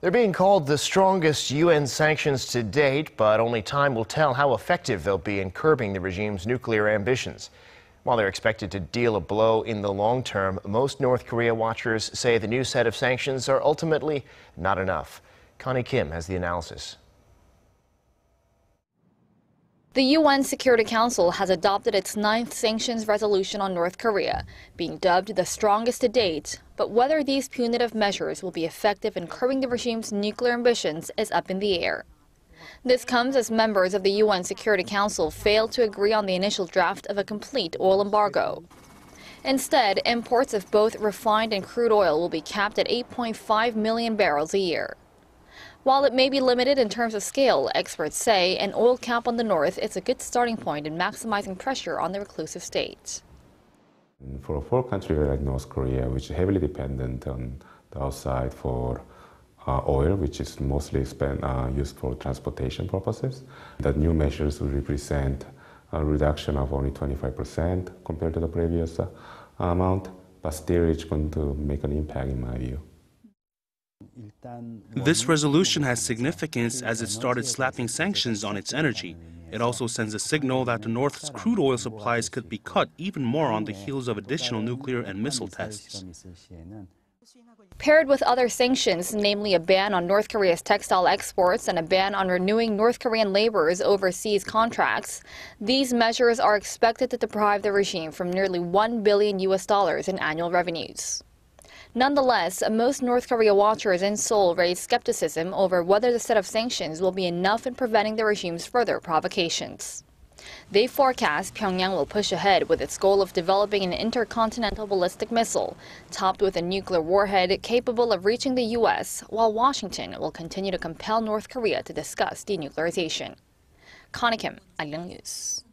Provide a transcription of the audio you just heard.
They're being called the strongest UN sanctions to date, but only time will tell how effective they'll be in curbing the regime's nuclear ambitions. While they're expected to deal a blow in the long term, most North Korea watchers say the new set of sanctions are ultimately not enough. Connie Kim has the analysis. The UN Security Council has adopted its 9th sanctions resolution on North Korea, being dubbed the strongest to date. But whether these punitive measures will be effective in curbing the regime's nuclear ambitions is up in the air. This comes as members of the UN Security Council failed to agree on the initial draft of a complete oil embargo. Instead, imports of both refined and crude oil will be capped at 8.5 million barrels a year. While it may be limited in terms of scale, experts say an oil cap on the north is a good starting point in maximizing pressure on the reclusive state. For a poor country like North Korea, which is heavily dependent on the outside for oil, which is mostly used for transportation purposes, the new measures will represent a reduction of only 25% compared to the previous amount, but still it's going to make an impact in my view. This resolution has significance as it started slapping sanctions on its energy. It also sends a signal that the North's crude oil supplies could be cut even more on the heels of additional nuclear and missile tests. Paired with other sanctions, namely a ban on North Korea's textile exports and a ban on renewing North Korean laborers' overseas contracts, these measures are expected to deprive the regime from nearly $1 billion in annual revenues. Nonetheless, most North Korea watchers in Seoul raise skepticism over whether the set of sanctions will be enough in preventing the regime's further provocations. They forecast Pyongyang will push ahead with its goal of developing an intercontinental ballistic missile, topped with a nuclear warhead capable of reaching the U.S., while Washington will continue to compel North Korea to discuss denuclearization. Connie Kim, Arirang News.